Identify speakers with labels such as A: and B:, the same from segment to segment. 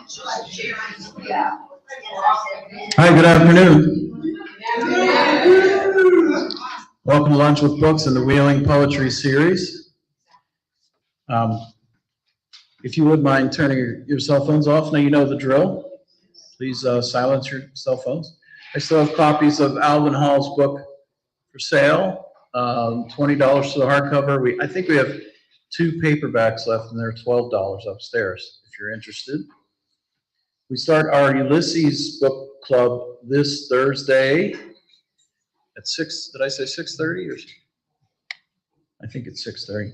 A: Hi, good afternoon. Welcome to Lunch with Books in the Wheeling Poetry Series. If you would mind turning your cell phones off, now you know the drill. Please silence your cell phones. I still have copies of Alvin Hall's book for sale, $20 for the hardcover. I think we have 2 paperbacks left, and they're $12 upstairs if you're interested. We start our Ulysses book club this Thursday at 6. Did I say 6:30 or? I think it's 6:30.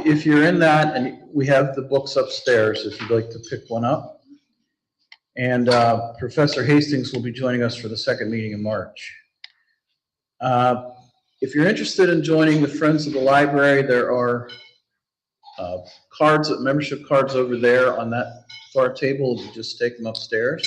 A: If you're in that, and we have the books upstairs if you'd like to pick one up. And Professor Hastings will be joining us for the second meeting in March. If you're interested in joining the Friends of the Library, there are membership cards over there on that far table. You just take them upstairs.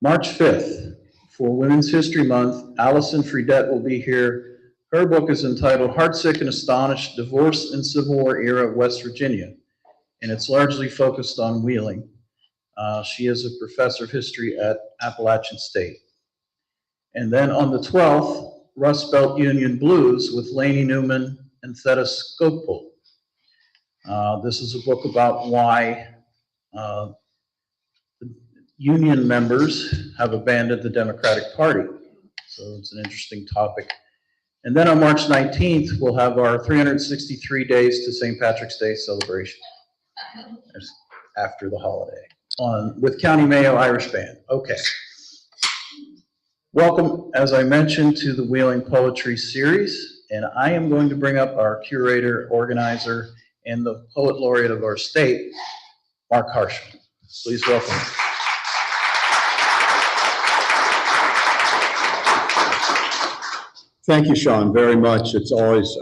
A: March 5th, for Women's History Month, Allison Fredette will be here. Her book is entitled Heartsick and Astonished, Divorce and Civil War Era West Virginia, and it's largely focused on Wheeling. She is a professor of history at Appalachian State. And then on the 12th, Rust Belt Union Blues with Laney Newman and Theda Skopel. This is a book about why the union members have abandoned the Democratic Party. So it's an interesting topic. And then on March 19th, we'll have our 363 Days to St. Patrick's Day celebration after the holiday with County Mayo Irish Band. Okay. Welcome, as I mentioned, to the Wheeling Poetry Series. And I am going to bring up our curator, organizer, and the poet laureate of our state, Mark Carceral. Please welcome.
B: Thank you, Sean, very much. It's always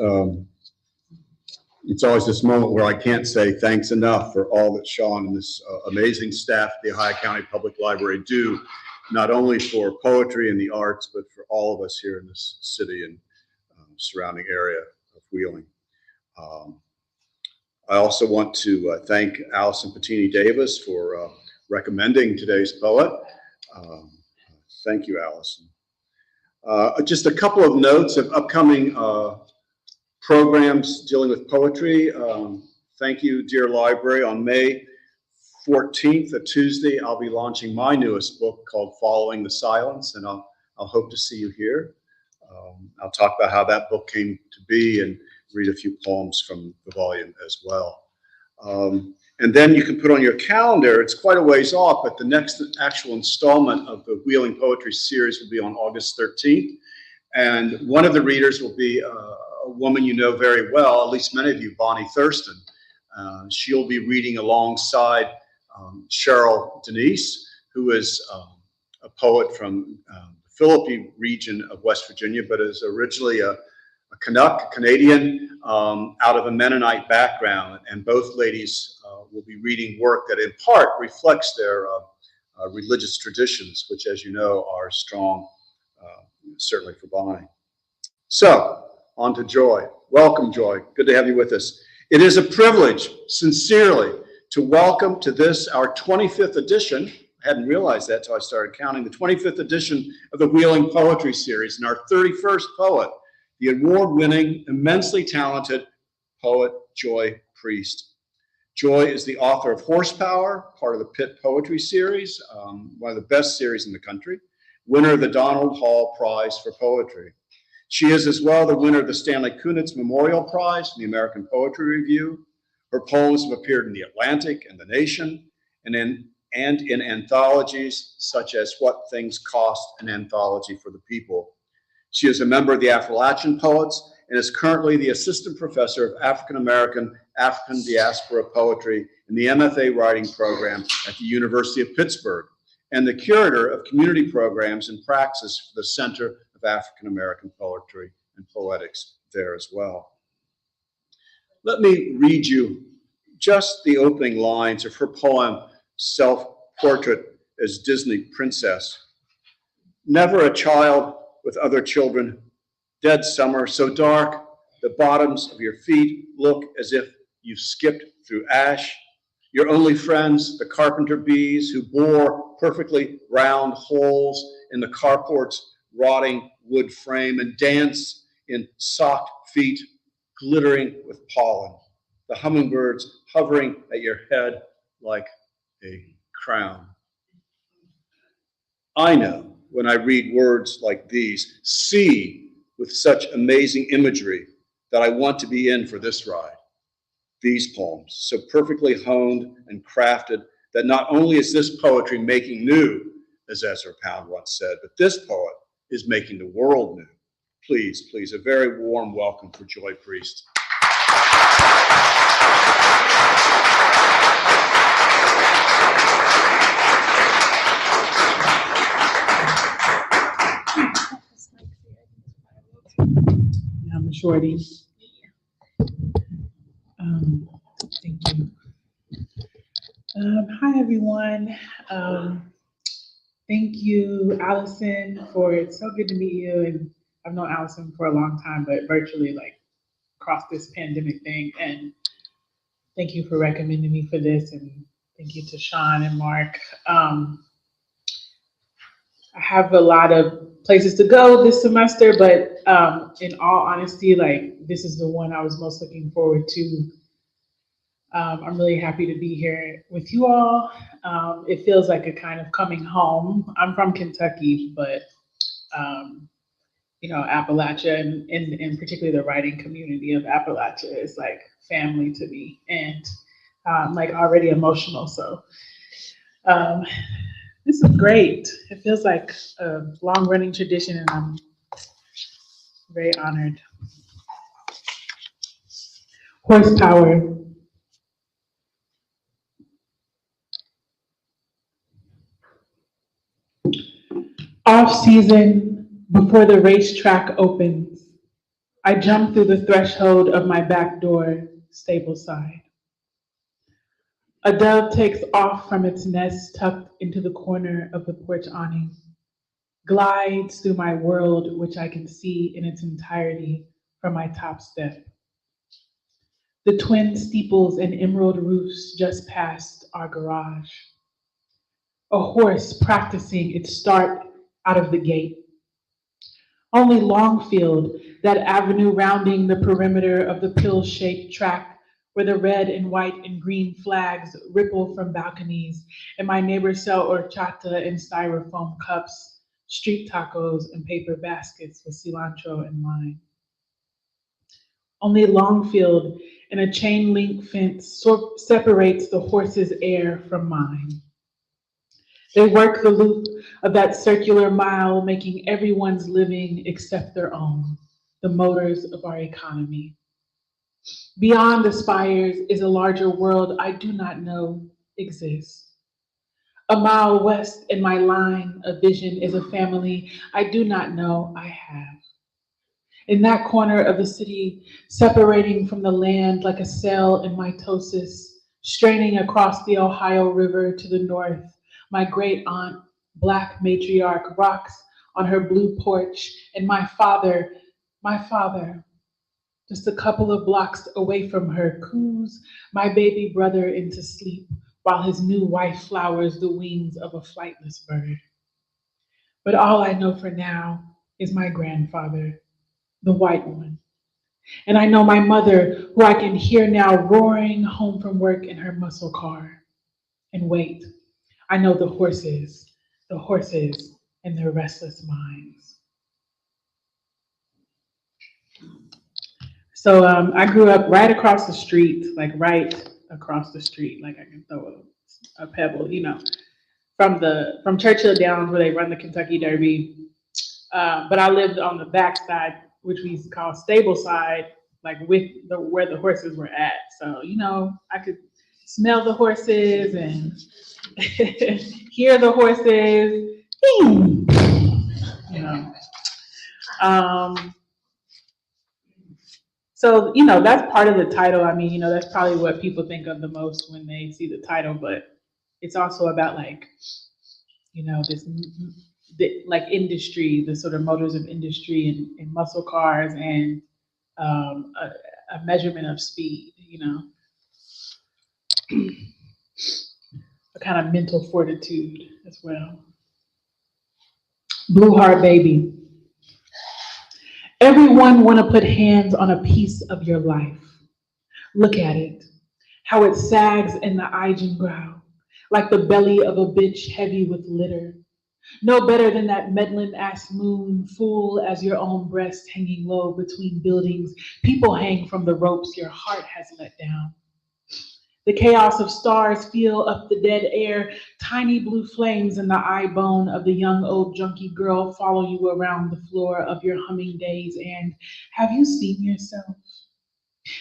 B: this moment where I can't say thanks enough for all that Sean and this amazing staff at the Ohio County Public Library do, not only for poetry and the arts, but for all of us here in this city and surrounding area of Wheeling. I also want to thank Allison Patini Davis for recommending today's poet. Thank you, Allison. Just a couple of notes of upcoming programs dealing with poetry. Thank you, dear library. On May 14th, a Tuesday, I'll be launching my newest book called Following the Silence, and I'll hope to see you here. I'll talk about how that book came to be and read a few poems from the volume as well. And then you can put on your calendar, it's quite a ways off, but the next actual installment of the Wheeling Poetry Series will be on August 13th. And one of the readers will be a woman you know very well, at least many of you, Bonnie Thurston. She'll be reading alongside Cheryl Denise, who is a poet from the Philippine region of West Virginia, but is originally a Canuck, Canadian, out of a Mennonite background. And both ladies will be reading work that in part reflects their religious traditions, which, as you know, are strong, certainly for Bonnie. So, on to Joy. Welcome, Joy. Good to have you with us. It is a privilege, sincerely, to welcome to this, our 25th edition. I hadn't realized that until I started counting. The 25th edition of the Wheeling Poetry Series, and our 31st poet, the award-winning, immensely talented poet, Joy Priest. Joy is the author of Horsepower, part of the Pitt Poetry Series, one of the best series in the country, winner of the Donald Hall Prize for Poetry. She is as well the winner of the Stanley Kunitz Memorial Prize from the American Poetry Review. Her poems have appeared in The Atlantic and The Nation, and in anthologies such as What Things Cost, an Anthology for the People. She is a member of the Affrilachian Poets and is currently the assistant professor of African Diaspora Poetry in the MFA Writing Program at the University of Pittsburgh, and the curator of community programs and Praxis for the Center of African American Poetry and Poetics there as well. Let me read you just the opening lines of her poem, Self-Portrait as Disney Princess. Never a child with other children, dead summer, so dark, the bottoms of your feet look as if you've skipped through ash. Your only friends, the carpenter bees who bore perfectly round holes in the carport's rotting wood frame and dance in socked feet glittering with pollen. The hummingbirds hovering at your head like a crown. I know when I read words like these, see with such amazing imagery, that I want to be in for this ride. These poems, so perfectly honed and crafted that not only is this poetry making new, as Ezra Pound once said, but this poet is making the world new. Please, please, a very warm welcome for Joy Priest.
C: I'm a shorty. Thank you. Hi, everyone. Thank you, Allison, for it's so good to meet you. And I've known Allison for a long time, but virtually, like, across this pandemic thing. And thank you for recommending me for this. And thank you to Sean and Mark. I have a lot of places to go this semester, but in all honesty, like, this is the one I was most looking forward to. I'm really happy to be here with you all. It feels like a kind of coming home. I'm from Kentucky, but you know, Appalachia and particularly the writing community of Appalachia is like family to me, and I'm like already emotional. So this is great. It feels like a long running tradition, and I'm very honored. Horsepower. Off season, before the racetrack opens, I jump through the threshold of my back door, stable side. A dove takes off from its nest tucked into the corner of the porch awning, glides through my world, which I can see in its entirety from my top step. The twin steeples and emerald roofs just past our garage. A horse practicing its start out of the gate. Only Longfield, that avenue rounding the perimeter of the pill-shaped track where the red and white and green flags ripple from balconies, and my neighbors sell horchata in styrofoam cups, street tacos and paper baskets with cilantro and lime. Only Longfield and a chain link fence separates the horse's air from mine. They work the loop of that circular mile, making everyone's living except their own, the motors of our economy. Beyond the spires is a larger world I do not know exists. A mile west in my line of vision is a family I do not know I have. In that corner of the city, separating from the land like a cell in mitosis, straining across the Ohio River to the north, my great aunt, Black matriarch, rocks on her blue porch, and my father, just a couple of blocks away from her, coos my baby brother into sleep while his new wife flowers the wings of a flightless bird. But all I know for now is my grandfather, the white one. And I know my mother, who I can hear now roaring home from work in her muscle car. And wait, I know the horses and their restless minds. So I grew up right across the street, like right across the street, like I can throw a pebble, you know, from Churchill Downs where they run the Kentucky Derby. But I lived on the backside, which we call stable side, like with where the horses were at. So, you know, I could smell the horses and hear the horses, you know. So, you know, that's part of the title. I mean, you know, that's probably what people think of the most when they see the title, but it's also about like, you know, like industry, the sort of motors of industry and muscle cars and a measurement of speed, you know. kind of mental fortitude as well. Blue Heart Baby. Everyone want to put hands on a piece of your life. Look at it, how it sags in the Eisengrau, like the belly of a bitch heavy with litter. No better than that meddling-ass moon, full as your own breast hanging low between buildings. People hang from the ropes your heart has let down. The chaos of stars fill up the dead air. Tiny blue flames in the eye bone of the young old junkie girl follow you around the floor of your humming days. And have you seen yourself?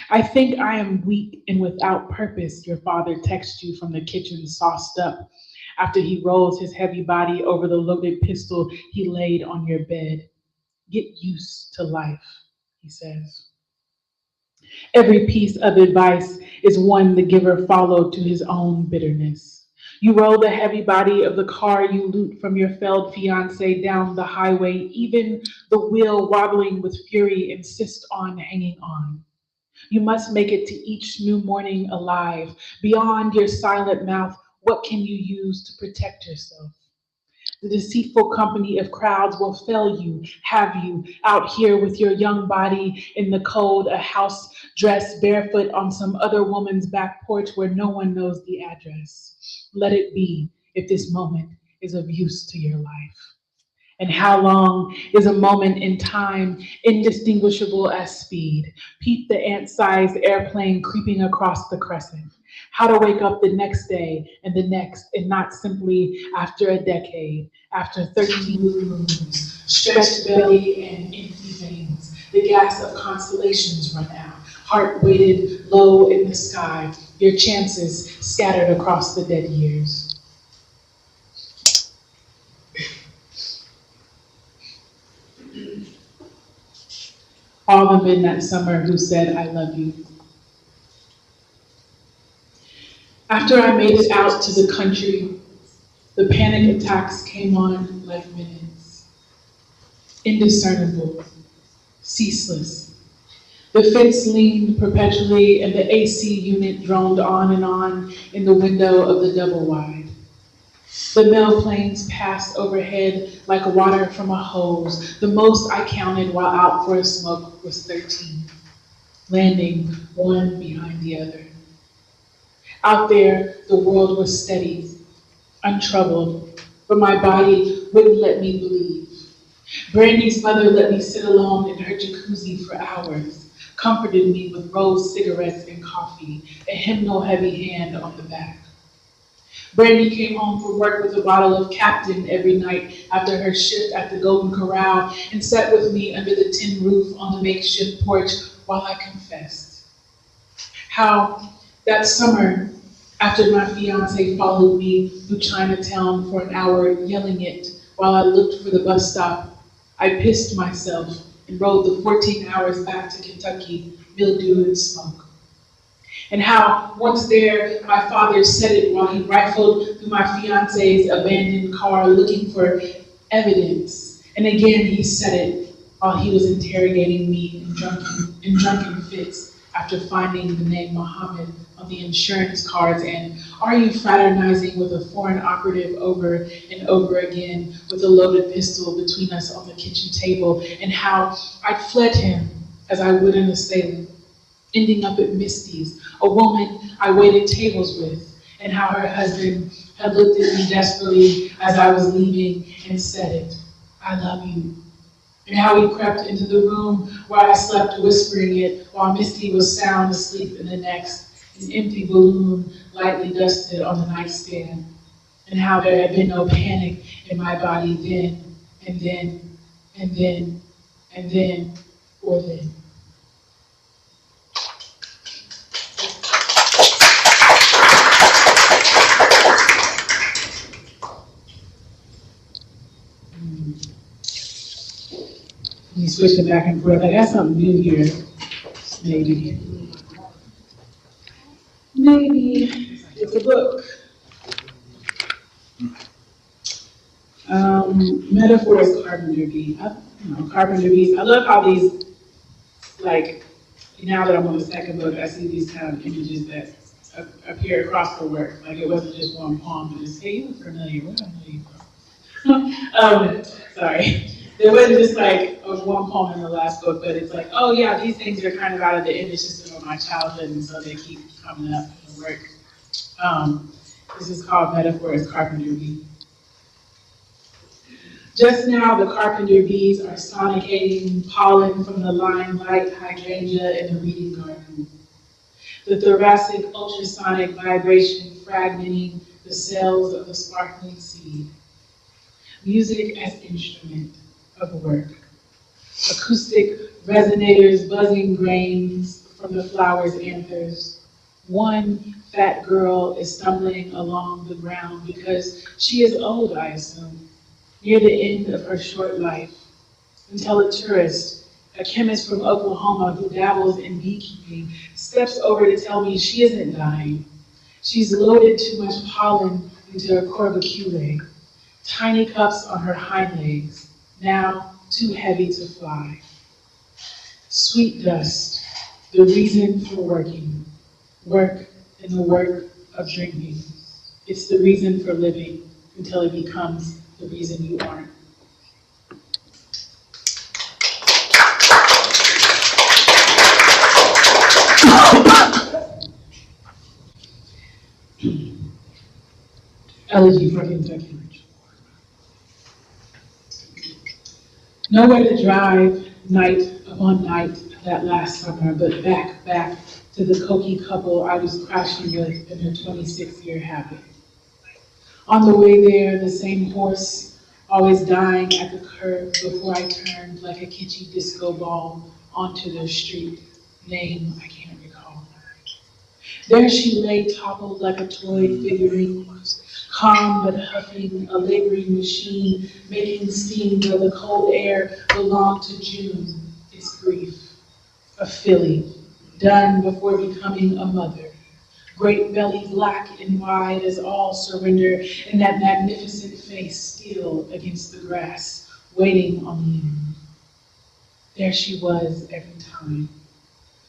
C: I think I am weak and without purpose, your father texts you from the kitchen sauced up after he rolls his heavy body over the loaded pistol he laid on your bed. Get used to life, he says. Every piece of advice is one the giver followed to his own bitterness. You roll the heavy body of the car you loot from your failed fiance down the highway, even the wheel wobbling with fury, insist on hanging on. You must make it to each new morning alive. Beyond your silent mouth, what can you use to protect yourself? The deceitful company of crowds will fail you, have you out here with your young body in the cold, a house dressed barefoot on some other woman's back porch where no one knows the address. Let it be if this moment is of use to your life. And how long is a moment in time indistinguishable as speed? Peep the ant-sized airplane creeping across the crescent. How to wake up the next day and the next, and not simply after a decade, after 13 moons, stretched belly and empty veins. The gas of constellations run out, heart weighted low in the sky, your chances scattered across the dead years. All the men that summer who said, I love you. After I made it out to the country, the panic attacks came on like minutes. Indiscernible, ceaseless. The fence leaned perpetually and the AC unit droned on and on in the window of the double wide. The mail planes passed overhead like water from a hose. The most I counted while out for a smoke was 13, landing one behind the other. Out there, the world was steady, untroubled, but my body wouldn't let me believe. Brandy's mother let me sit alone in her jacuzzi for hours, comforted me with rose cigarettes and coffee, a hymnal-heavy hand on the back. Brandy came home from work with a bottle of Captain every night after her shift at the Golden Corral and sat with me under the tin roof on the makeshift porch while I confessed. How that summer, after my fiance followed me through Chinatown for an hour yelling it while I looked for the bus stop, I pissed myself and rode the 14 hours back to Kentucky, mildew and smoke. And how once there, my father said it while he rifled through my fiance's abandoned car looking for evidence. And again, he said it while he was interrogating me in drunken fits after finding the name Muhammad on the insurance cards. And are you fraternizing with a foreign operative over and over again with a loaded pistol between us on the kitchen table? And how I'd fled him as I would an assailant, ending up at Misty's, a woman I waited tables with, and how her husband had looked at me desperately as I was leaving and said it, I love you. And how he crept into the room where I slept whispering it while Misty was sound asleep in the next, an empty balloon lightly dusted on the nightstand. And how there had been no panic in my body then, and then, and then, and then, or then. You switch it back and forth. I got something new here. Maybe. Maybe it's a book. Metaphor is carpenter bee. Carpenter bees. I love how these, like, now that I'm on the second book, I see these kind of images that appear across the work. Like it wasn't just one poem, but it's, hey, you look familiar, where do I know you from? Sorry. There wasn't just like one poem in the last book, but it's like, oh yeah, these things are kind of out of the image system of my childhood, and so they keep coming up in the work. This is called Metaphors Carpenter Bee. Just now, the carpenter bees are sonicating pollen from the limelight hydrangea in the reading garden. The thoracic ultrasonic vibration fragmenting the cells of the sparkling seed. Music as instrument of work. Acoustic resonators buzzing grains from the flower's anthers. One fat girl is stumbling along the ground because she is old, I assume, near the end of her short life, until a tourist, a chemist from Oklahoma who dabbles in beekeeping, steps over to tell me she isn't dying. She's loaded too much pollen into her corbiculae, tiny cups on her hind legs, now too heavy to fly. Sweet dust, the reason for working, work in the work of drinking. It's the reason for living until it becomes the reason you aren't. Elegy for Kentucky. Nowhere to drive night upon night that last summer, but back to the Koki couple I was crashing with in her 26-year habit. On the way there, the same horse, always dying at the curb before I turned like a kitschy disco ball onto the street, name I can't recall. There she lay toppled like a toy figurine, calm but huffing, a laboring machine, making steam though the cold air belonged to June, its grief. A filly, done before becoming a mother. Great belly black and wide as all surrender, and that magnificent face still against the grass, waiting on you. There she was every time,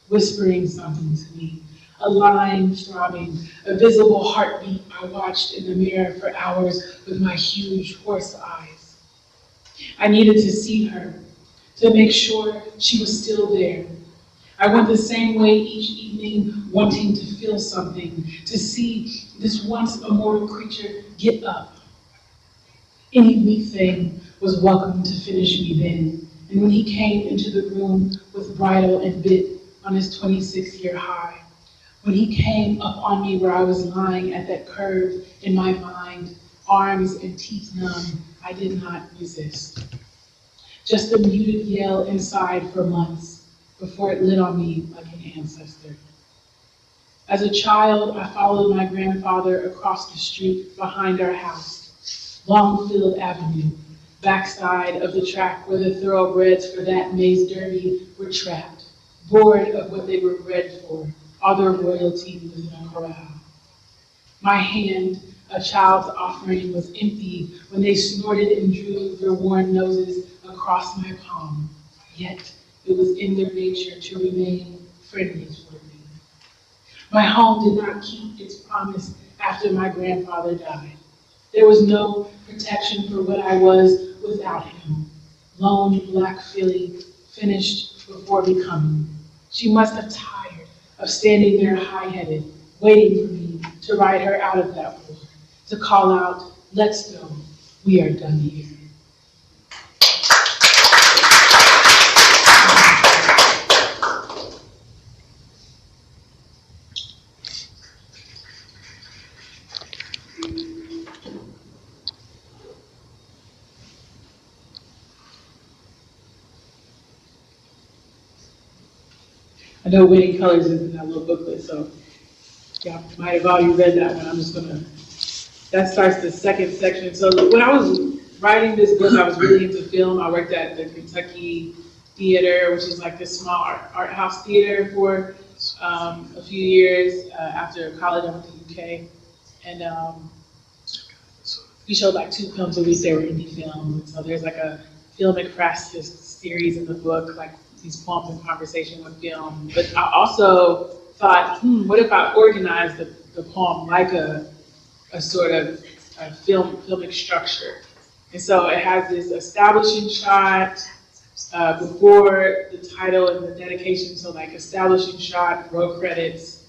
C: whispering something to me, a line throbbing, a visible heartbeat I watched in the mirror for hours with my huge horse eyes. I needed to see her, to make sure she was still there. I went the same way each evening, wanting to feel something, to see this once immortal creature get up. Any weak thing was welcome to finish me then, and when he came into the room with bridle and bit on his 26-year high, when he came up on me where I was lying at that curve in my mind, arms and teeth numb, I did not resist. Just a muted yell inside for months before it lit on me like an ancestor. As a child, I followed my grandfather across the street behind our house, Longfield Avenue, backside of the track where the thoroughbreds for that Maze Derby were trapped, bored of what they were bred for, all their royalty was in a corral. My hand, a child's offering, was empty when they snorted and drew their worn noses across my palm, yet it was in their nature to remain friendly toward me. My home did not keep its promise after my grandfather died. There was no protection for what I was without him. Lone black filly, finished before becoming. She must have tired of standing there high-headed, waiting for me to ride her out of that war, to call out, "Let's go, we are done here." I know Winning Colors is in that little booklet, so y'all might have already read that one. I'm just gonna, that starts the second section. So when I was writing this book, I was really into film. I worked at the Kentucky Theater, which is like this small art house theater for a few years. After college, I went to the UK. And we showed like 2 films a week. They were indie films. And so there's like a filmic Praxis series in the book, like these poems in conversation with film. But I also thought, what if I organized the poem like a sort of a filmic structure? And so it has this establishing shot before the title and the dedication, so like establishing shot, row credits,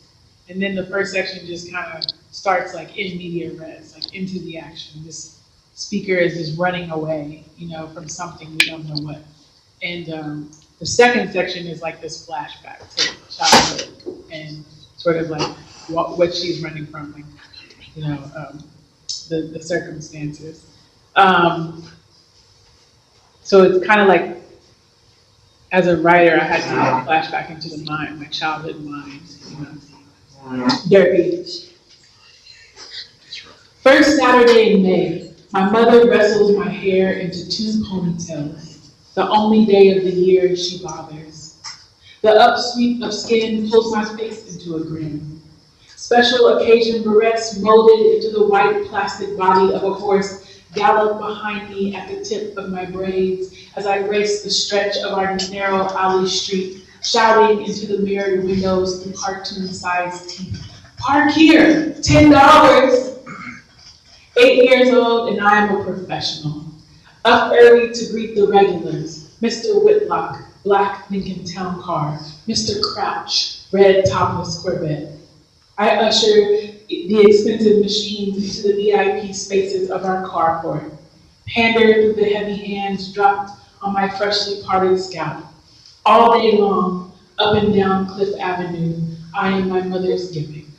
C: and then the first section just kind of starts like in media res, like into the action. This speaker is just running away, from something we don't know what. And the second section is like this flashback to childhood and sort of like what she's running from, like, the circumstances. So it's kind of like, as a writer, I had to flash back into the mind, my childhood mind, Derby. First Saturday in May, my mother wrestles my hair into 2 ponytails. The only day of the year she bothers. The upsweep of skin pulls my face into a grin. Special occasion barrettes molded into the white plastic body of a horse gallop behind me at the tip of my braids as I race the stretch of our narrow alley street, shouting into the mirrored windows through cartoon-sized teeth. Park here, $10. 8 years old and I am a professional. Up early to greet the regulars, Mr. Whitlock, black Lincoln Town Car, Mr. Crouch, red topless Corvette. I usher the expensive machines into the VIP spaces of our carport, pander through the heavy hands dropped on my freshly parted scalp. All day long, up and down Cliff Avenue, I am my mother's giving.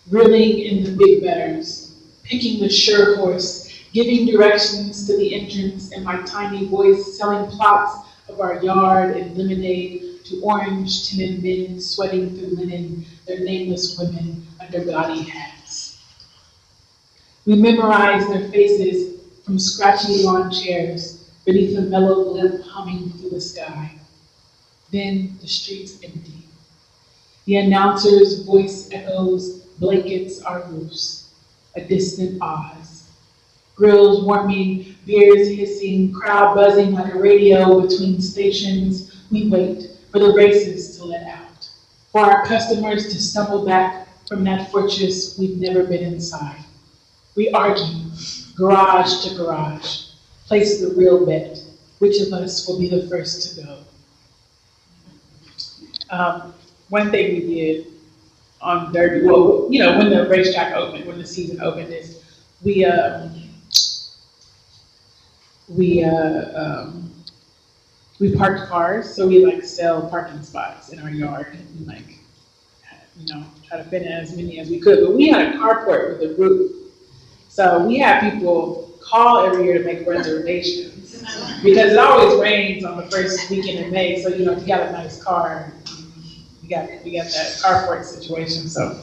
C: Reeling in the big betters, picking the sure horse, giving directions to the entrance in my tiny voice, selling plots of our yard and lemonade to orange timid men sweating through linen, their nameless women under gaudy hats. We memorize their faces from scratchy lawn chairs beneath a mellow blimp humming through the sky. Then the streets empty. The announcer's voice echoes, blankets our roofs, a distant Oz. Grills warming, beers hissing, crowd buzzing like a radio between stations. We wait for the races to let out, for our customers to stumble back from that fortress we've never been inside. We argue, garage to garage, place the real bet, which of us will be the first to go. One thing we did on Derby, well, when the racetrack opened, when the season opened, is we parked cars, so we sell parking spots in our yard and try to fit in as many as we could. But we had a carport with a roof, so we had people call every year to make reservations because it always rains on the first weekend in May. So if you got a nice car, we got that carport situation. So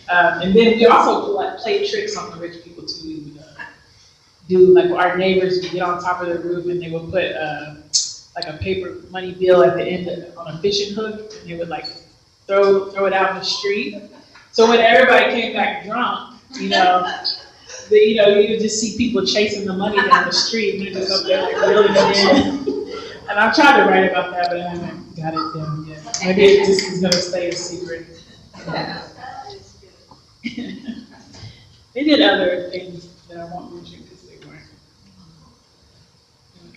C: and then we also play tricks on the rich people too. We would do our neighbors would get on top of the roof and they would put a paper money bill at the end on a fishing hook, and they would throw it out in the street. So when everybody came back drunk, you would just see people chasing the money down the street, and they're just up there reeling it in. And I've tried to write about that, but I haven't got it down yet. Maybe it just is gonna stay a secret. They did other things that I won't mention because they weren't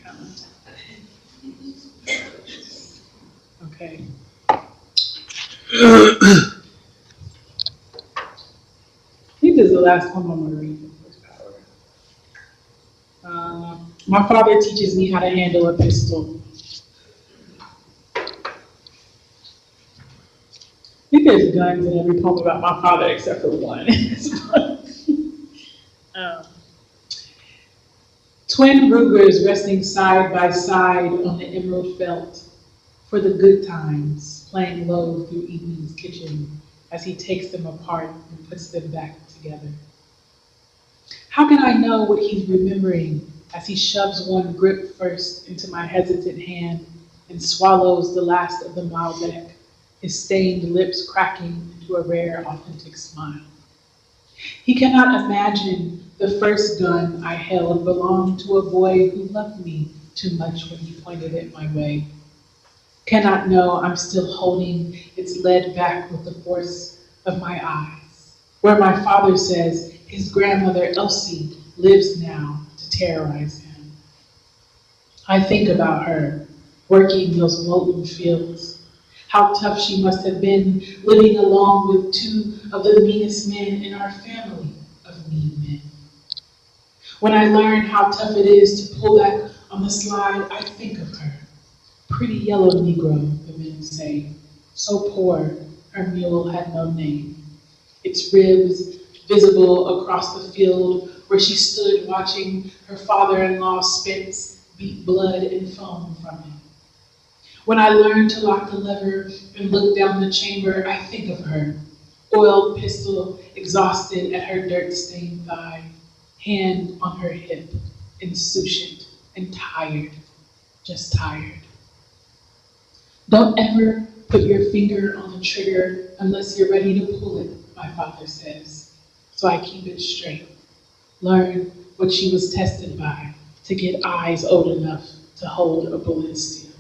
C: common. Okay. I think this is the last poem I'm going to read. My father teaches me how to handle a pistol. I think there's guns in every poem about my father except for one. Twin Rugers resting side by side on the emerald felt for the good times, playing low through evening's kitchen as he takes them apart and puts them back together. How can I know what he's remembering as he shoves one grip first into my hesitant hand and swallows the last of the Malbec, his stained lips cracking into a rare, authentic smile. He cannot imagine the first gun I held belonged to a boy who loved me too much when he pointed it my way. Cannot know I'm still holding its lead back with the force of my eyes, where my father says his grandmother Elsie lives now to terrorize him. I think about her working those molten fields, how tough she must have been living along with two of the meanest men in our family of mean men. When I learn how tough it is to pull back on the slide, I think of her. Pretty yellow Negro, the men say, so poor her mule had no name. Its ribs visible across the field where she stood watching her father-in-law's spits beat blood and foam from him. When I learn to lock the lever and look down the chamber, I think of her, oiled pistol exhausted at her dirt-stained thigh, hand on her hip, insouciant and tired, just tired. Don't ever put your finger on the trigger unless you're ready to pull it, my father says. So I keep it straight. Learn what she was tested by to get eyes old enough to hold a bullet still.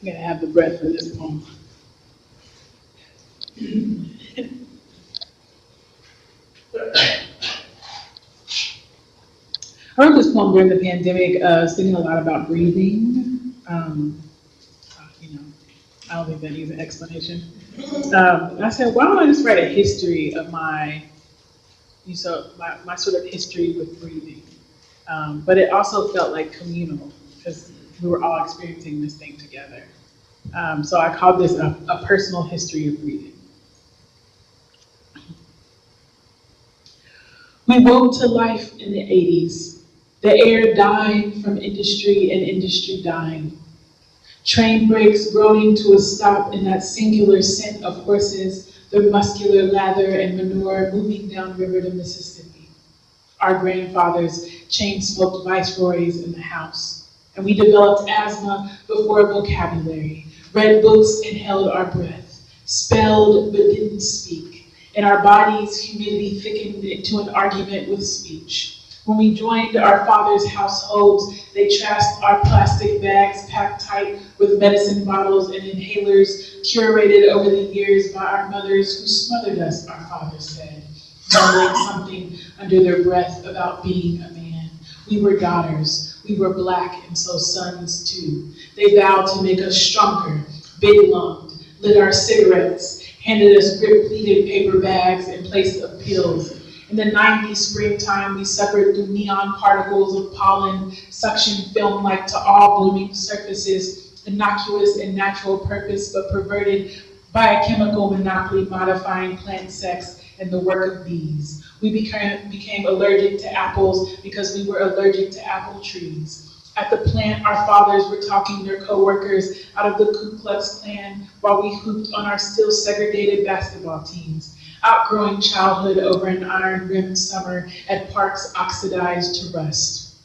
C: I'm gonna have the breath for this poem. I wrote this poem during the pandemic, thinking a lot about breathing. I don't think that needs an explanation. I said, why don't I just write a history of my sort of history with breathing? But it also felt like communal because we were all experiencing this thing together. So I called this a personal history of breathing. We woke to life in the 80s, the air dying from industry and industry dying. Train brakes groaning to a stop in that singular scent of horses, their muscular lather and manure moving down river to Mississippi. Our grandfathers chain-smoked viceroys in the house, and we developed asthma before vocabulary, read books and held our breath, spelled but didn't speak. In our bodies, humidity thickened into an argument with speech. When we joined our fathers' households, they trashed our plastic bags packed tight with medicine bottles and inhalers, curated over the years by our mothers who smothered us, our fathers said, mumbling something under their breath about being a man. We were daughters, we were Black, and so sons too. They vowed to make us stronger, big-lunged, lit our cigarettes, handed us grip-pleated paper bags in place of pills. In the 90s springtime, we suffered through neon particles of pollen, suction film-like to all blooming surfaces, innocuous and natural purpose, but perverted by a chemical monopoly modifying plant sex and the work of bees. We became allergic to apples because we were allergic to apple trees. At the plant, our fathers were talking their co-workers out of the Ku Klux Klan while we hooped on our still segregated basketball teams, outgrowing childhood over an iron-rimmed summer at parks oxidized to rust.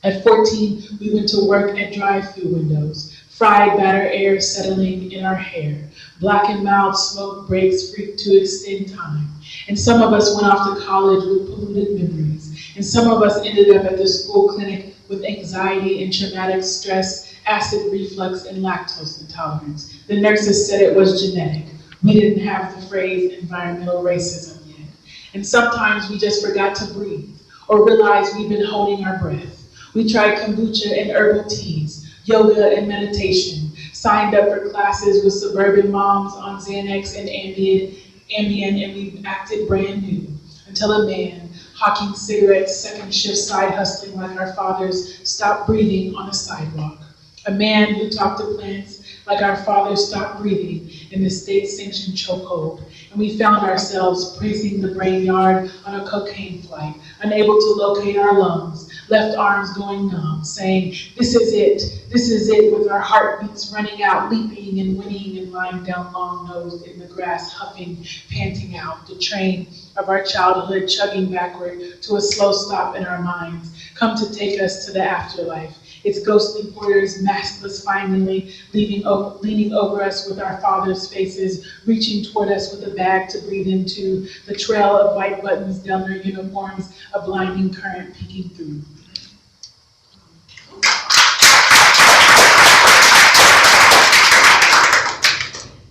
C: At 14, we went to work at drive-through windows, fried batter air settling in our hair, blackened-mouthed smoke breaks freaked to extend time. And some of us went off to college with polluted memories, and some of us ended up at the school clinic with anxiety and traumatic stress, acid reflux, and lactose intolerance. The nurses said it was genetic. We didn't have the phrase environmental racism yet. And sometimes we just forgot to breathe or realized we've been holding our breath. We tried kombucha and herbal teas, yoga and meditation, signed up for classes with suburban moms on Xanax and Ambien, and we acted brand new until a man hawking cigarettes, second shift side hustling like our fathers, stopped breathing on a sidewalk. A man who talked to plants like our fathers stopped breathing in the state-sanctioned chokehold. And we found ourselves praising the brain yard on a cocaine flight, unable to locate our lungs, left arms going numb, saying, this is it, with our heartbeats running out, leaping and whinnying and lying down long-nosed in the grass, huffing, panting out, the train of our childhood chugging backward to a slow stop in our minds, come to take us to the afterlife. Its ghostly porters, maskless finally, leaning over us with our fathers' faces, reaching toward us with a bag to breathe into, the trail of white buttons down their uniforms, a blinding current peeking through.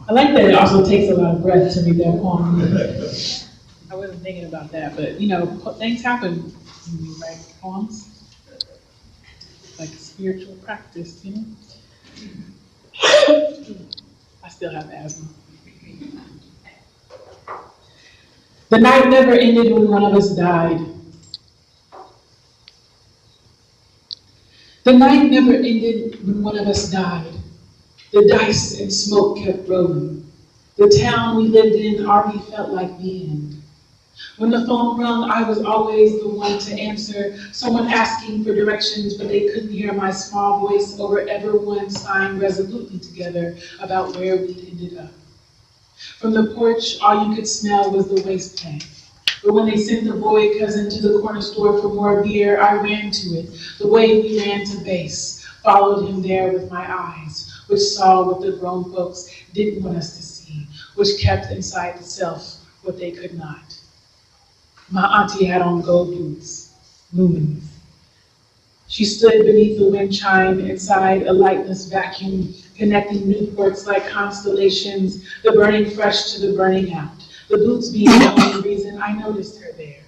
C: I like that it also takes a lot of breath to read that poem. I wasn't thinking about that, but things happen when you write poems. Like a spiritual practice, I still have asthma. The night never ended when one of us died. The night never ended when one of us died. The dice and smoke kept rolling. The town we lived in already felt like the end. When the phone rung, I was always the one to answer, someone asking for directions, but they couldn't hear my small voice over everyone sighing resolutely together about where we'd ended up. From the porch, all you could smell was the waste pack. But when they sent the boy cousin to the corner store for more beer, I ran to it, the way we ran to base, followed him there with my eyes, which saw what the grown folks didn't want us to see, which kept inside the self what they could not. My auntie had on gold boots, luminous. She stood beneath the wind chime inside a lightless vacuum, connecting Newports like constellations, the burning fresh to the burning out, the boots being the only reason I noticed her there.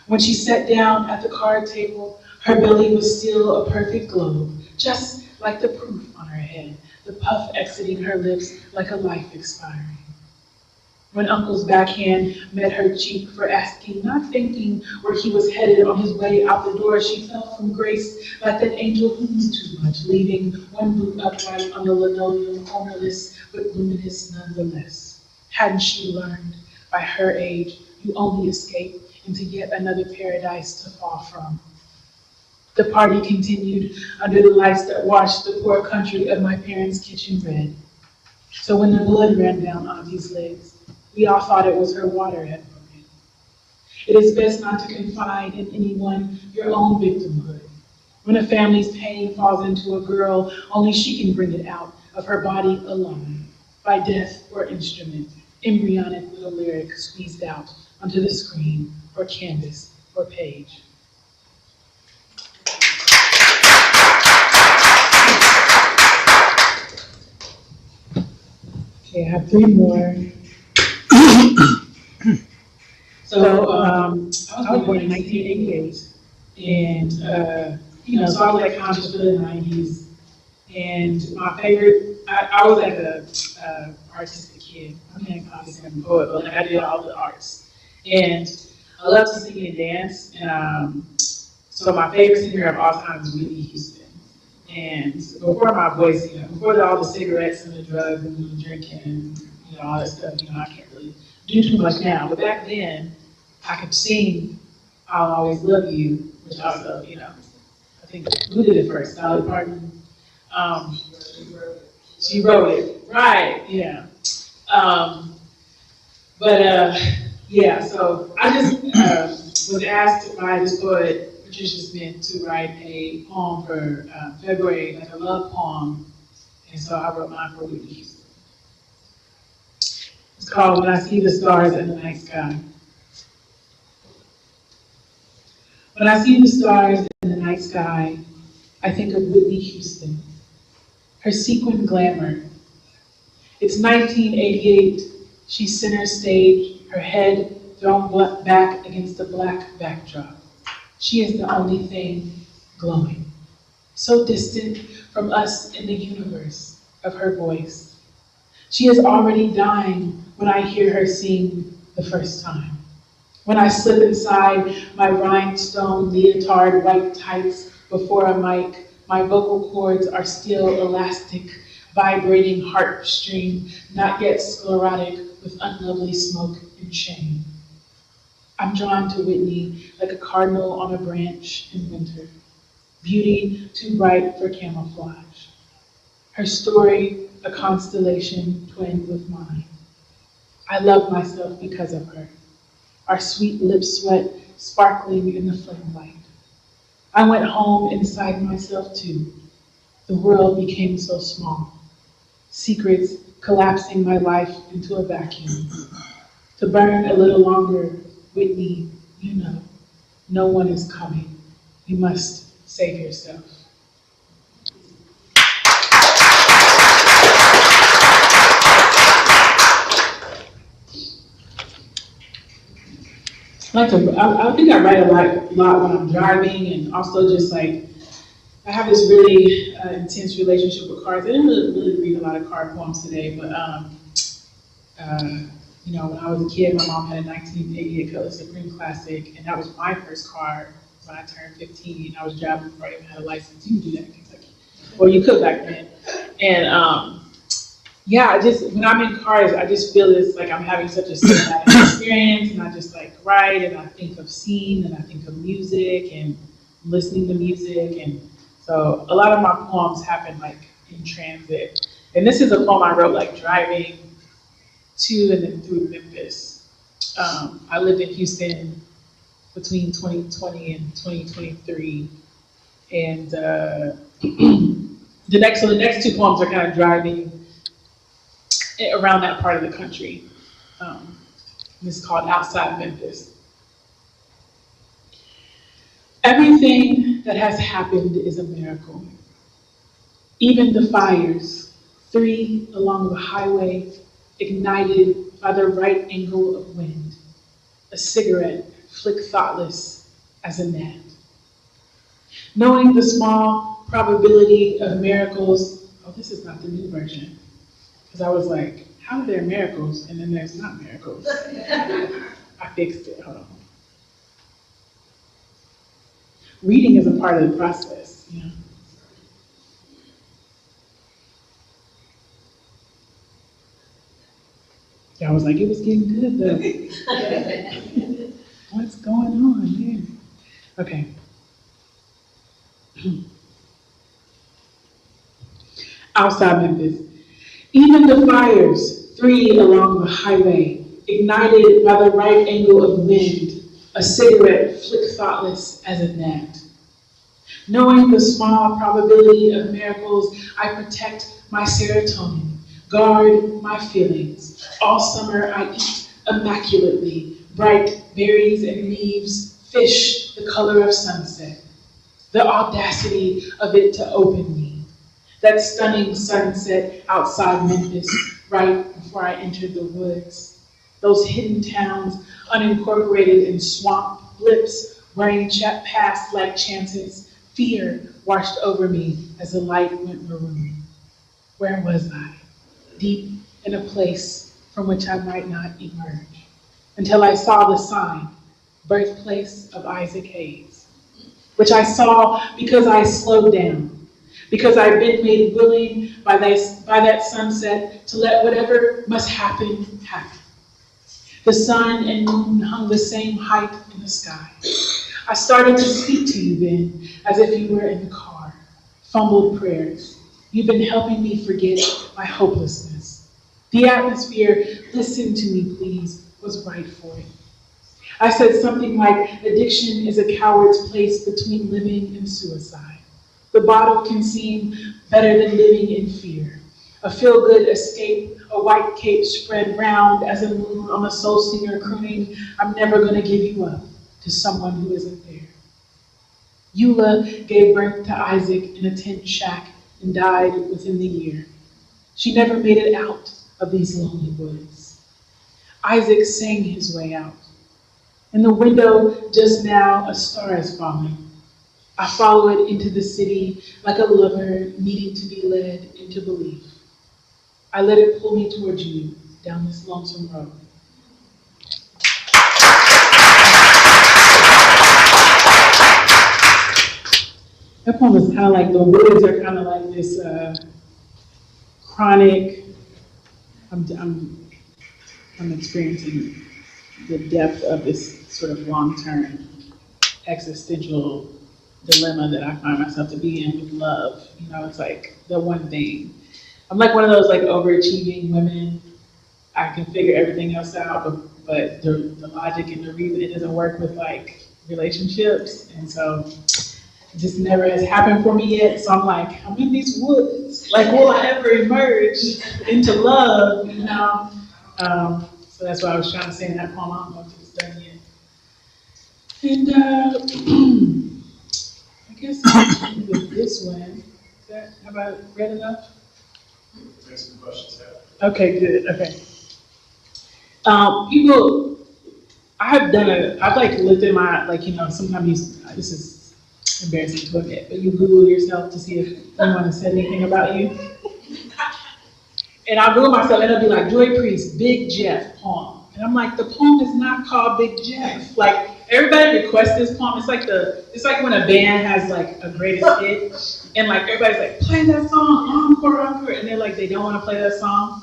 C: When she sat down at the card table, her belly was still a perfect globe, just like the proof on her head, the puff exiting her lips like a life expiring. When Uncle's backhand met her cheek for asking, not thinking where he was headed on his way out the door, she fell from grace like that angel who knew too much, leaving one boot upright on the linoleum, ownerless but luminous nonetheless. Hadn't she learned, by her age, you only escape into yet another paradise to fall from? The party continued under the lights that washed the poor country of my parents' kitchen red. So when the blood ran down Auntie's legs, we all thought it was her water had broken. It is best not to confide in anyone your own victimhood. When a family's pain falls into a girl, only she can bring it out of her body alone, by death or instrument, embryonic little lyric squeezed out onto the screen or canvas or page. Okay, I have three more. So I was born in 1988, and so I was like conscious for the 90s. And my favorite, I was like a artistic kid. I mean, obviously I'm a poet, but like I did all the arts. And I love to sing and dance. And so my favorite singer of all time is Whitney Houston. And before my voice, before all the cigarettes and the drugs and the drinking and all that stuff, I can't really do too much now. But back then, I could sing I'll Always Love You, which also, I think, who did it first? Dolly Parton? She wrote it, right, yeah. So I just was asked by this poet, Patricia Smith, to write a poem for February, like a love poem, and so I wrote mine for Whitney Houston. It's called When I See the Stars in the Night Sky. When I see the stars in the night sky, I think of Whitney Houston, her sequin glamour. It's 1988, she's center stage, her head thrown back against the black backdrop. She is the only thing glowing, so distant from us in the universe of her voice. She is already dying when I hear her sing the first time. When I slip inside my rhinestone leotard white tights before a mic, my vocal cords are still elastic, vibrating heartstring, not yet sclerotic with unlovely smoke and shame. I'm drawn to Whitney like a cardinal on a branch in winter, beauty too bright for camouflage. Her story, a constellation twinned with mine. I love myself because of her, our sweet lip sweat sparkling in the flame light. I went home inside myself too. The world became so small, secrets collapsing my life into a vacuum. To burn a little longer, Whitney, you know, no one is coming. You must save yourself. I think I write a lot when I'm driving, and also just like, I have this really intense relationship with cards. I didn't really read a lot of card poems today, but you know, when I was a kid, my mom had a 1988 Color Supreme Classic, and that was my first card when I turned 15. I was driving before I even had a license. You can do that in Kentucky, or you could back then. And yeah, when I'm in cars, I just feel this, like I'm having such a cinematic experience, and I just like write, and I think of scene, and I think of music, and listening to music, and so a lot of my poems happen like in transit. And this is a poem I wrote like driving to and then through Memphis. I lived in Houston between 2020 and 2023, and the next two poems are kind of driving around that part of the country. This is called Outside Memphis. Everything that has happened is a miracle. Even the fires, 3 along the highway, ignited by the right angle of wind. A cigarette flick thoughtless as a gnat. Knowing the small probability of miracles, oh, this is not the new version. Because I was like, how are there miracles and then there's not miracles? I fixed it, hold on. Reading is a part of the process, you know. I was like, it was getting good though. What's going on here? Okay. Outside Memphis. Even the fires, 3 along the highway, ignited by the right angle of wind, a cigarette flick thoughtless as a gnat. Knowing the small probability of miracles, I protect my serotonin, guard my feelings. All summer I eat immaculately, bright berries and leaves, fish the color of sunset. The audacity of it to open me. That stunning sunset outside Memphis, right before I entered the woods. Those hidden towns, unincorporated in swamp blips, running past like chances. Fear washed over me as the light went maroon. Where was I? Deep in a place from which I might not emerge. Until I saw the sign, birthplace of Isaac Hayes, which I saw because I slowed down. Because I've been made willing by that sunset to let whatever must happen, happen. The sun and moon hung the same height in the sky. I started to speak to you then, as if you were in the car, fumbled prayers. You've been helping me forget my hopelessness. The atmosphere, listen to me please, was right for it. I said something like, addiction is a coward's place between living and suicide. The bottle can seem better than living in fear. A feel-good escape, a white cape spread round as a moon on a soul singer crooning, I'm never gonna give you up to someone who isn't there. Eula gave birth to Isaac in a tent shack and died within the year. She never made it out of these lonely woods. Isaac sang his way out. In the window just now, a star is falling. I follow it into the city like a lover needing to be led into belief. I let it pull me towards you down this lonesome road. That poem is kind of like, the woods are kind of like this chronic, I'm experiencing the depth of this sort of long-term existential dilemma that I find myself to be in with love. You know, it's like the one thing. I'm like one of those like overachieving women. I can figure everything else out, but the logic and the reason, it doesn't work with like relationships. And so it just never has happened for me yet. So I'm like, I'm in these woods. Like, will I ever emerge into love, you know? So that's what I was trying to say in that poem. I don't know if it's done yet. And I guess I'll end with this one. Have I read enough?
D: Take some questions.
C: Okay, good. Okay. People, I've like looked at my, like, you know, sometimes this is embarrassing to admit, but you Google yourself to see if anyone has said anything about you. And I'll Google myself and it'll be like, Joy Priest, Big Jeff poem. And I'm like, the poem is not called Big Jeff. Like, everybody requests this poem. It's like when a band has like a greatest hit and like everybody's like, play that song, encore, encore. And they're like, they don't want to play that song.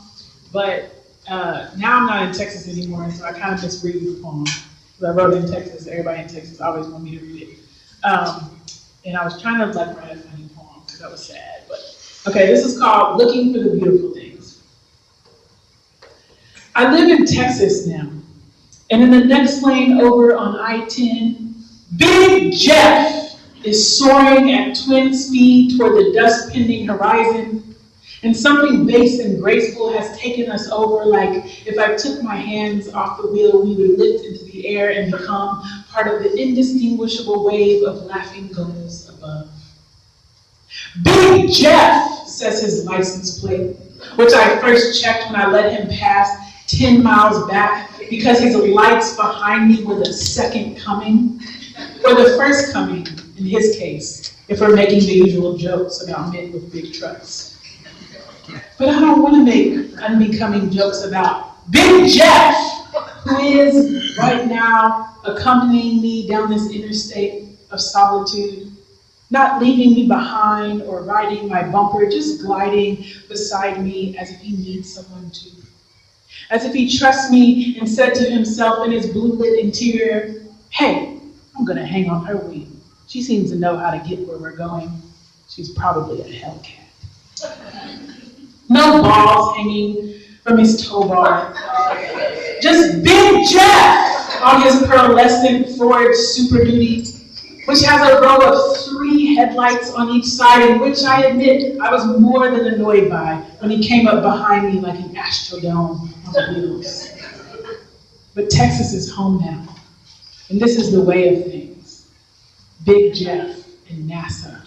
C: But now I'm not in Texas anymore, so I kind of just read the poem. Because I wrote it in Texas, everybody in Texas always wanted me to read it. And I was trying to like write a funny poem because I was sad. But okay, this is called Looking for the Beautiful Things. I live in Texas now, and in the next lane over on I-10, Big Jeff is soaring at twin speed toward the dust-pending horizon, and something base and graceful has taken us over, like if I took my hands off the wheel, we would lift into the air and become part of the indistinguishable wave of laughing gulls above. Big Jeff, says his license plate, which I first checked when I let him pass 10 miles back because his lights behind me were the second coming, or the first coming in his case, if we're making the usual jokes about men with big trucks. But I don't want to make unbecoming jokes about Big Jeff, who is right now accompanying me down this interstate of solitude, not leaving me behind or riding my bumper, just gliding beside me as if he needs someone to. As if he trusts me and said to himself in his blue-lit interior, hey, I'm gonna hang on her wing. She seems to know how to get where we're going. She's probably a Hellcat. No balls hanging from his tow bar. Just Big Jeff on his pearlescent Ford Super Duty, which has a row of 3 headlights on each side, and which I admit I was more than annoyed by when he came up behind me like an Astrodome on wheels. But Texas is home now, and this is the way of things. Big Jeff and NASA,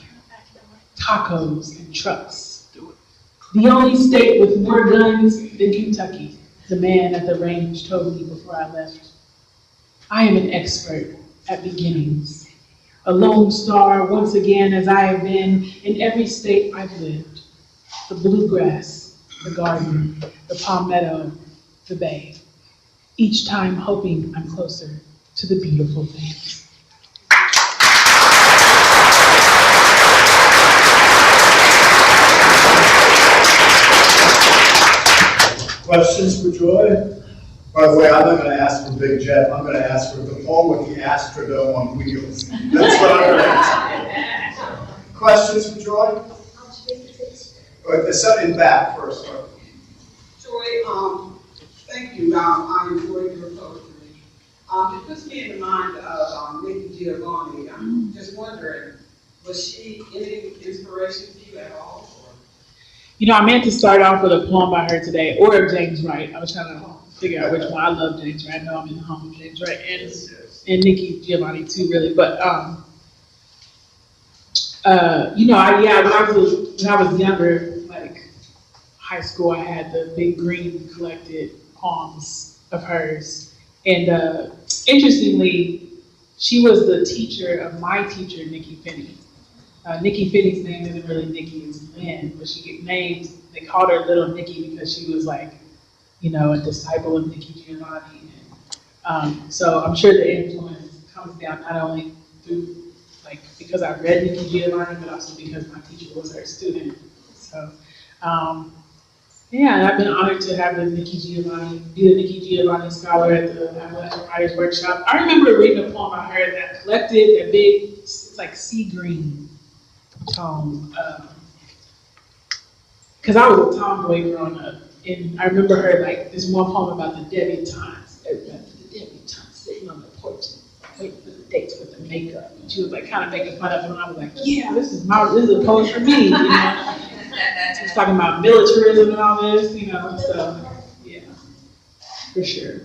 C: tacos and trucks. The only state with more guns than Kentucky, the man at the range told me before I left. I am an expert at beginnings. A lone star once again, as I have been in every state I've lived. The bluegrass, the garden, the palmetto, the bay. Each time hoping I'm closer to the beautiful things.
D: Questions for Joy?
B: By the way, I'm not going to ask for Big Jeff. I'm going to ask for the poem with the Astrodome on wheels. That's what I'm going to ask. Questions for Joy? In back first.
E: Joy, thank you. I enjoyed your poetry. It puts me in the mind of Nikki Giovanni. I'm just wondering, was she any inspiration to you at all?
C: You know, I meant to start off with a poem by her today, or James Wright. I was trying to figure out which one. I love James Wright. I know I'm in the home of James Wright and Nikki Giovanni too, really. But you know, when I was younger, like high school, I had the Big Green collected poems of hers, and interestingly, she was the teacher of my teacher, Nikki Finney. Nikki Finney's name isn't really Nikki, it's Lynn, but they called her Little Nikki because she was like, you know, a disciple of Nikki Giovanni. And, so I'm sure the influence comes down not only through, like, because I read Nikki Giovanni, but also because my teacher was her student. So, Yeah, and I've been honored to have be the Nikki Giovanni Scholar at the Affrilachian Writers Workshop. I remember reading a poem I heard that collected that big, it's like sea green tone. Because I was a tomboy growing up, and I remember her like this one poem about the debutantes. The debutantes sitting on the porch, waiting for the dates with the makeup. And she was like kind of making fun of it, and I was like, yeah, this is a poem for me, you know. She was talking about militarism and all this, you know. So yeah, for sure.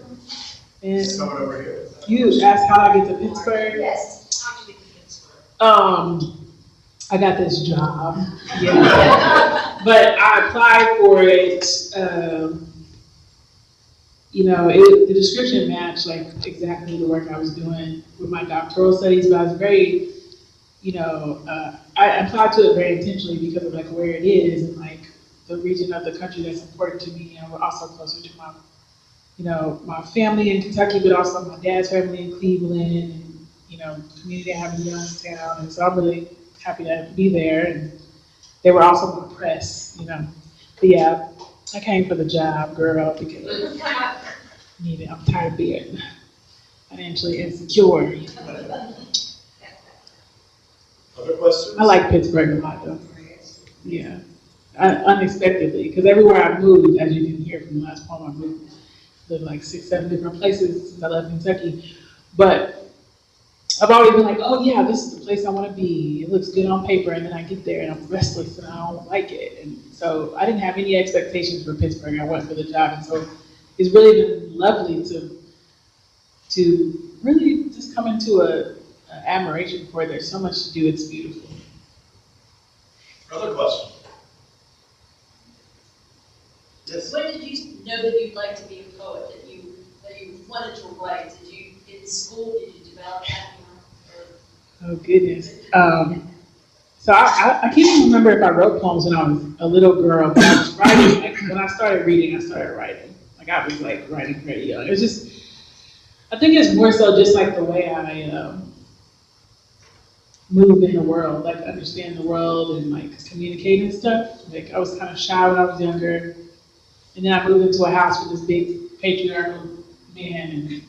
C: And
D: Someone over here.
C: you asked how I get to Pittsburgh.
F: Yes, how did you get to Pittsburgh?
C: I got this job, yeah. But I applied for it, you know, the description matched like exactly the work I was doing with my doctoral studies, but I was very, you know, I applied to it very intentionally because of like where it is and like the region of the country that's important to me, and we're also closer to my, you know, my family in Kentucky, but also my dad's family in Cleveland, and, you know, community I have in Youngstown, and so I'm really happy to be there, and they were also my press, you know. But yeah, I came for the job, girl, because I need it. I'm tired of being financially insecure.
D: Other questions?
C: I like Pittsburgh a lot, though. Yeah, unexpectedly, because everywhere I moved, as you can hear from the last poem, I moved, lived like 6, 7 different places since I left Kentucky. But I've always been like, oh yeah, this is the place I want to be. It looks good on paper, and then I get there and I'm restless and I don't like it. And so I didn't have any expectations for Pittsburgh. I went for the job, and so it's really been lovely to really just come into a admiration for it. There's so much to do. It's beautiful.
D: Other questions? Yes.
F: When did you know that you'd like to be a poet, that you wanted to write? Did you, in school, did you develop that?
C: Oh goodness. So I can't even remember if I wrote poems when I was a little girl, but I was writing, like when I started reading, I started writing. Like I was like writing very young. It was just, I think it's more so just like the way I move in the world, like understand the world and like communicate and stuff. Like I was kind of shy when I was younger. And then I moved into a house with this big patriarchal man, and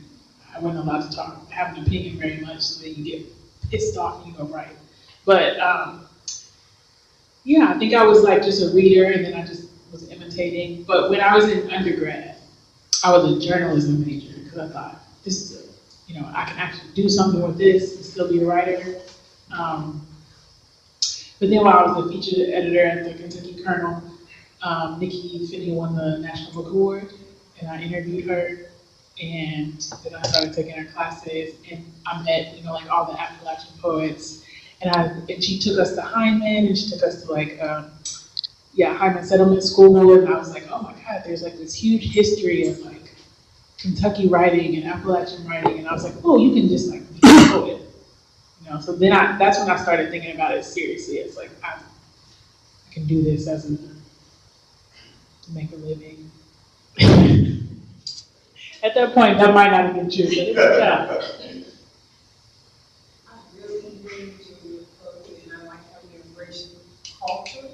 C: I wasn't allowed to talk, have an opinion very much, so then you get pissed off and you go write. But yeah, I think I was like just a reader, and then I just was imitating. But when I was in undergrad, I was a journalism major because I thought this is, you know, I can actually do something with this and still be a writer. But then while I was the featured editor at the Kentucky Kernel, Nikki Finney won the National Book Award, and I interviewed her. And then I started taking her classes, and I met, you know, like all the Affrilachian poets, and she took us to Hyman, and she took us to like, Hyman Settlement School, and I was like, oh my God, there's like this huge history of like Kentucky writing and Appalachian writing, and I was like, oh, you can just like be a poet, you know. So then that's when I started thinking about it seriously. It's like I can do this to make a living. At that point, that might not have been true, but it's yeah.
E: I really enjoy your poetry, and I like how you embrace culture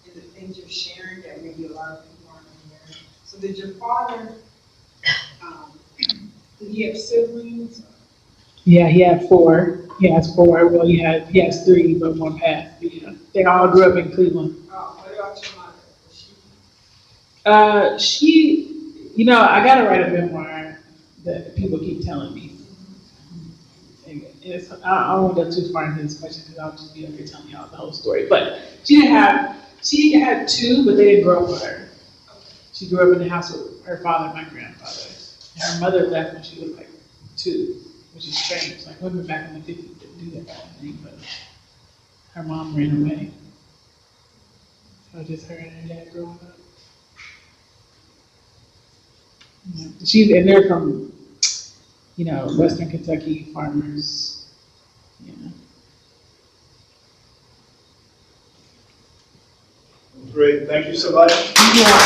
E: and the things you're sharing that maybe a lot of people aren't aware. So did your father, did he have siblings?
C: Yeah, he had 4. He has 4. Well, he has 3, but 1 passed. But yeah, they all grew up in Cleveland.
E: What about your mother? Was she?
C: She, you know, I gotta write a memoir that people keep telling me. I don't want to go too far into this question because I'll just be up here telling y'all the whole story. But she had 2, but they didn't grow up with her. She grew up in the house with her father and my grandfather. And her mother left when she was like 2, which is strange. Like women back in the 50s didn't do that kind of thing, but her mom ran away. So just her and her dad growing up. Yeah. And they're from, you know, Western Kentucky farmers. Yeah.
D: Great, thank you so much.
C: Yeah.